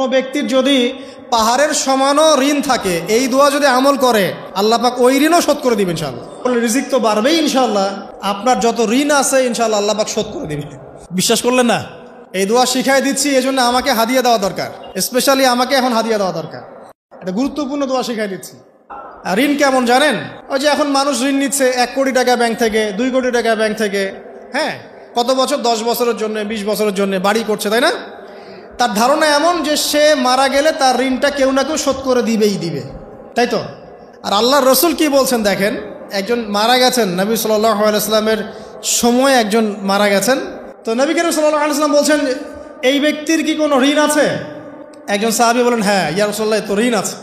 কোনো ব্যক্তির যদি পাহাড়ের সমানও ঋণ থাকে, এই দোয়া যদি আমল করে আল্লাহ পাক ওই ঋণও শোধ করে দিবেন ইনশাআল্লাহ। রিজিক তো বাড়বেই ইনশাআল্লাহ, আপনার যত ঋণ আছে ইনশাআল্লাহ আল্লাহ পাক শোধ করে দিবেন। বিশ্বাস করলেন না? এই দোয়া শিখাই দিচ্ছি, এজন্য আমাকে হাদিয়া দেওয়া দরকার, স্পেশালি আমাকে এখন হাদিয়া দেওয়া দরকার। এটা গুরুত্বপূর্ণ দোয়া শিখাই দিচ্ছি। আর ঋণ কেমন জানেন? ওই যে এখন মানুষ ঋণ নিচ্ছে 1 কোটি টাকা ব্যাংক থেকে, 2 কোটি টাকা ব্যাংক থেকে, হ্যাঁ, কত বছর, 10 বছরের জন্য, 20 বছরের জন্য বাড়ি করছে, তাই না? তার ধারণা এমন যে সে মারা গেলে তার ঋণটা কেউ না কেউ শোধ করে দিবে, তাই তো? আর আল্লাহর রসুল কি বলছেন দেখেন, একজন মারা গেছেন, নবী সাল্লাল্লাহু আলাইহি ওয়াসাল্লামের সময় একজন মারা গেছেন। তো নবী করিম সাল্লাল্লাহু আলাইহি ওয়াসাল্লাম বলছেন, এই ব্যক্তির কি কোনো ঋণ আছে? একজন সাহাবী বলেন, হ্যাঁ ইয়া রাসূলুল্লাহ, তো ঋণ আছে।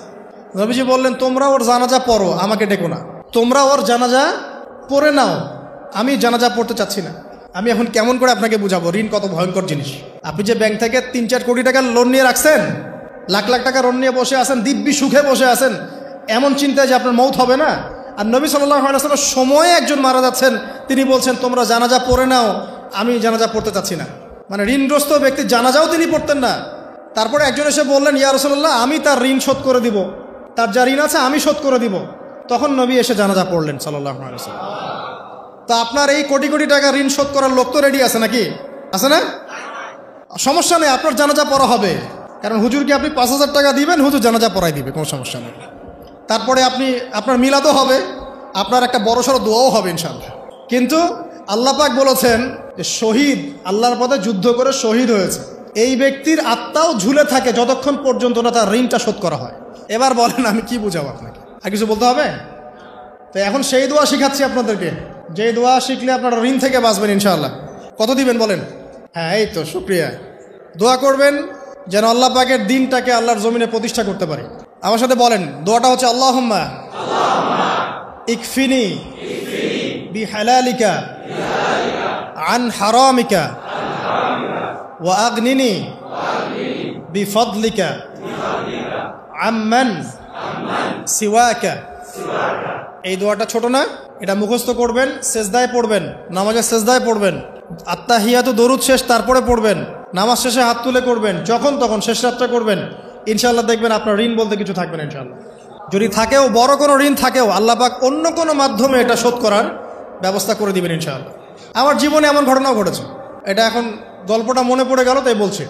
নবীজি বললেন, তোমরা ওর জানাজা পড়ো, আমাকে ডেকো না। তোমরা ওর জানাজা পড়ে নাও, আমি জানাজা পড়তে চাচ্ছি না। আমি এখন কেমন করে আপনাকে বুঝাবো ঋণ কত ভয়ঙ্কর জিনিস? আপনি যে ব্যাংক থেকে 3-4 কোটি টাকার লোন নিয়ে রাখছেন, লাখ লাখ টাকা লোন নিয়ে বসে আছেন, দিব্যি সুখে বসে আছেন, এমন চিন্তায় যে আপনার মৌত হবে না। আর নবী সাল্লাল্লাহু আলাইহি ওয়াসাল্লাম সময়ে একজন মারা যাচ্ছেন, তিনি বলছেন তোমরা জানাজা পড়ে নাও, আমি জানাজা পড়তে চাচ্ছি না। মানে ঋণগ্রস্ত ব্যক্তির জানাজাও তিনি পড়তেন না। তারপরে একজন এসে বললেন, ইয়া রাসূলুল্লাহ, আমি তার ঋণ শোধ করে দিব, তার যা ঋণ আছে আমি শোধ করে দিব। তখন নবী এসে জানাজা পড়লেন সাল্লাল্লাহু আলাইহি ওয়াসাল্লাম। তা আপনার এই কোটি কোটি টাকা ঋণ শোধ করার লোক তো রেডি আছে নাকি? আছে না? সমস্যা নেই, আপনার জানাজা পড়া হবে। কারণ হুজুরকে আপনি 5,000 টাকা দিবেন, হুজুর জানাজা পড়াই দিবে, কোনো সমস্যা নেই। তারপরে আপনার মিলাদও হবে, আপনার একটা বড়সড় দোয়াও হবে ইনশাআল্লাহ। কিন্তু আল্লাহ পাক বলেছেন যে শহীদ, আল্লাহর পথে যুদ্ধ করে শহীদ হয়েছে, এই ব্যক্তির আত্মাও ঝুলে থাকে যতক্ষণ পর্যন্ত না তার ঋণটা শোধ করা হয়। এবার বলেন আমি কি বুঝাবো আপনাকে? আর কিছু বলতে হবে? তো এখন সেই দোয়া শিখাচ্ছি আপনাদেরকে, যে দোয়া শিখলে আপনারা ঋণ থেকে বাঁচবেন ইনশাআল্লাহ। কত দিবেন বলেন? হ্যাঁ, এই তো, শুকরিয়া। দোয়া করবেন যেন আল্লাহ পাকের দিনটাকে আল্লাহর জমিনে প্রতিষ্ঠা করতে পারি। আমার সাথে বলেন, দোয়াটা হচ্ছে আল্লাহুম্মা ইকফিনি বিহালালিকা আন হারামিকা ওয়া আগনিনি বিফদলিকা আম্মান সিওয়াকা। এই দোয়াটা ছোট না, এটা মুখস্থ করবেন, সেজদায় পড়বেন, নামাজের সেজদায় পড়বেন, আত্তাহিয়াতু দরুদ শেষ তারপরে পড়বেন, নামাজ শেষে হাত তুলে করবেন, যখন তখন শেষ রাতটা করবেন। ইনশাআল্লাহ দেখবেন আপনার ঋণ বলতে কিছু থাকবে না ইনশাআল্লাহ। যদি থাকেও, বড় কোনো ঋণ থাকেও, আল্লাহ পাক অন্য কোনো মাধ্যমে এটা শোধ করার ব্যবস্থা করে দিবেন ইনশাআল্লাহ। আমার জীবনে এমন ঘটনাও ঘটেছে, এটা এখন গল্পটা মনে পড়ে গেল তাই বলছি,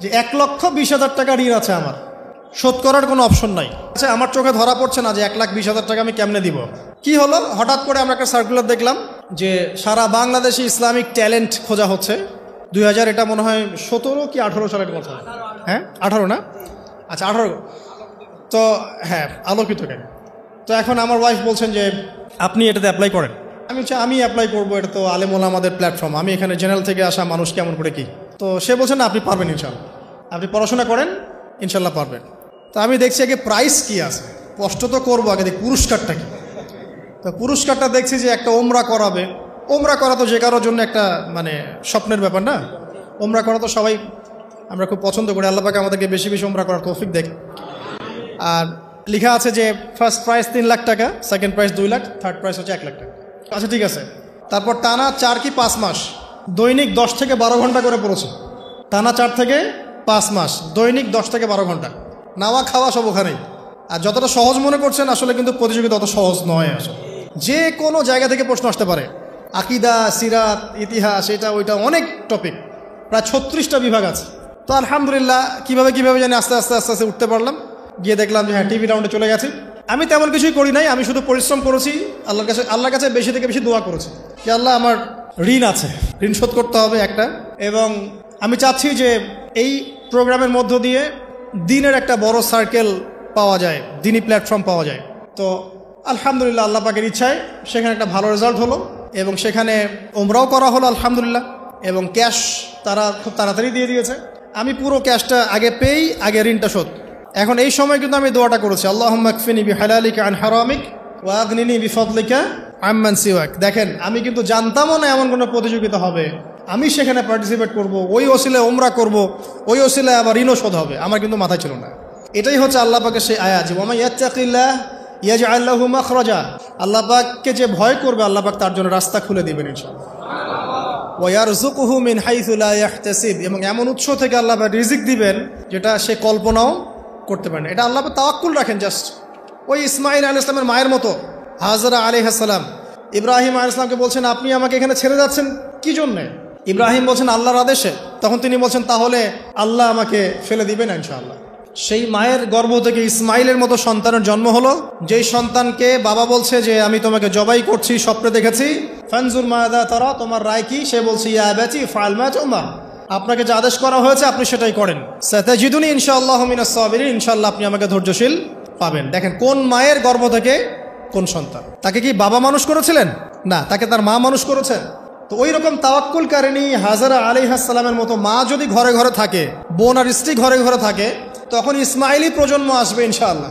যে 1,20,000 টাকা ঋণ আছে আমার, শোধ করার কোনো অপশন নাই। আচ্ছা, আমার চোখে ধরা পড়ছে না যে 1,20,000 টাকা আমি কেমনে দিব। কি হলো, হঠাৎ করে আমরা একটা সার্কুলার দেখলাম যে সারা বাংলাদেশে ইসলামিক ট্যালেন্ট খোঁজা হচ্ছে। 2000 এটা মনে হয় 17 কি 18 সালের কথা, হ্যাঁ 18 না, আচ্ছা 18। তো হ্যাঁ, আলোকিত কেন। তো এখন আমার ওয়াইফ বলছেন যে আপনি এটাতে অ্যাপ্লাই করেন। আমি অ্যাপ্লাই করবো, এটা তো আলেম ওলামাদের প্ল্যাটফর্ম, আমি এখানে জেনারেল থেকে আসা মানুষ, কেমন করে কি। তো সে বলছেন না, আপনি পারবেন ইনশাল্লাহ, আপনি পড়াশোনা করেন, ইনশাল্লাহ পারবেন। তো আমি দেখছি আগে প্রাইস কি আছে, কষ্ট তো করবো, আগে দেখি পুরস্কারটা কি। তো পুরস্কারটা দেখছি যে একটা ওমরা করাবে। ওমরা করা তো যে কারোর জন্য একটা মানে স্বপ্নের ব্যাপার না। ওমরা করা তো সবাই আমরা খুব পছন্দ করি, আল্লাহ পাক আমাদেরকে বেশি বেশি ওমরা করার তৌফিক দেখ। আর লেখা আছে যে ফার্স্ট প্রাইজ 3 লাখ টাকা, second prize 2 lakh, third prize হচ্ছে 1 লাখ টাকা। আচ্ছা ঠিক আছে। তারপর টানা 4 কি 5 মাস দৈনিক 10 থেকে 12 ঘন্টা করে পড়েছে। টানা 4 থেকে 5 মাস দৈনিক 10 থেকে 12 ঘন্টা, নাওয়া খাওয়া সব ওখানেই। আর যতটা সহজ মনে করছেন আসলে কিন্তু প্রতিযোগিতা অত সহজ নয়। আসলে যে কোনো জায়গা থেকে প্রশ্ন আসতে পারে, আকিদা, সিরাত, ইতিহাস, এটা ওইটা, অনেক টপিক, প্রায় 36টা বিভাগ আছে। তো আলহামদুলিল্লাহ কিভাবে জানি আস্তে আস্তে উঠতে পারলাম। গিয়ে দেখলাম যে হ্যাঁ, টিভি রাউন্ডে চলে গেছি। আমি তেমন কিছুই করি নাই, আমি শুধু পরিশ্রম করেছি, আল্লাহর কাছে বেশি থেকে বেশি দোয়া করেছি যে আল্লাহ আমার ঋণ আছে, ঋণ শোধ করতে হবে একটা। এবং আমি চাচ্ছি যে এই প্রোগ্রামের মধ্য দিয়ে দিনের একটা বড় সার্কেল পাওয়া যায়, দিনী প্ল্যাটফর্ম পাওয়া যায়। তো আলহামদুলিল্লাহ আল্লাহ পাকের ইচ্ছায় সেখানে একটা ভালো রেজাল্ট হলো এবং সেখানে ওমরাও করা হলো আলহামদুলিল্লাহ। এবং ক্যাশ তারা খুব তাড়াতাড়ি দিয়ে দিয়েছে। আমি পুরো ক্যাশটা আগে পেয়েই আগে ঋণটা শোধ। এখন এই সময় কিন্তু আমি দোয়াটা করেছি, আল্লাহুম্মা কফিনি বিহালালিকা আন হারামিক ওয়া আগনিনি বিফদলিকা আম্মান সিওয়াক। দেখেন, আমি কিন্তু জানতামও না এমন কোনো প্রতিযোগিতা হবে, আমি সেখানে পার্টিসিপেট করব, ওই ওসিলায় ওমরা করব, ওই ওসিলায় আবার ঋণও শোধ হবে, আমার কিন্তু মাথায় ছিল না। এটাই হচ্ছে আল্লাহ পাকের সেই আয়াত, ওয়া মান ইয়াত্তাকিল্লাহ ইয়াজআল লাহু মাখরাজা। আল্লাহ পাককে যে ভয় করবে আল্লাহ পাক তার জন্য রাস্তা খুলে দিবেন ইনশাআল্লাহ। ওয়ারযুকুহু মিন হাইসু লা ইয়াহতাসিব, এবং এমন উৎস থেকে আল্লাহ রিজিক দিবেন যেটা সে কল্পনাও করতে পারে না। এটা আল্লাহ তাওয়াক্কুল রাখেন জাস্ট। ওই ইসমাঈল আলাইহিস সালামের মায়ের মতো হাজরা আলাইহিস সালাম ইব্রাহিম আলাইহিস সালামকে বলছেন, আপনি আমাকে এখানে ছেড়ে যাচ্ছেন কি জন্যে? ইব্রাহিম বলছেন আল্লাহর আদেশে। তখন তিনি বলছেন, তাহলে আল্লাহ আমাকে ফেলে দিবেন ইনশাআল্লাহ। সেই মায়ের গর্ভ থেকে ইসমাইলের মতো সন্তানের জন্ম হলো, যেই সন্তানকে বাবা বলছে যে আমি তোমাকে জবাই করছি, স্বপ্নে দেখেছি, ফানজুর মাযা তারা, তোমার রায় কি? সে বলছে ইয়া আবাতি ফাআল মা তু'মার, আপনাকে যে আদেশ করা হয়েছে আপনি সেটাই করেন। সাতাজিদুনি ইনশাআল্লাহু মিনাস সাবিরিন, ইনশাআল্লাহ আপনি আমাকে ধৈর্যশীল পাবেন। দেখেন কোন মায়ের গর্ভ থেকে কোন সন্তান। তাকে কি বাবা মানুষ করেছিলেন? না, তাকে তার মা মানুষ করেছেন। তো ওই রকম তাওয়াক্কুলকারিনী হাজরা আলাইহিস সালামের মতো মা যদি ঘরে ঘরে থাকে, বোন আর স্ত্রী ঘরে ঘরে থাকে, তখন ইসমাইলি প্রজন্ম আসবে ইনশাআল্লাহ।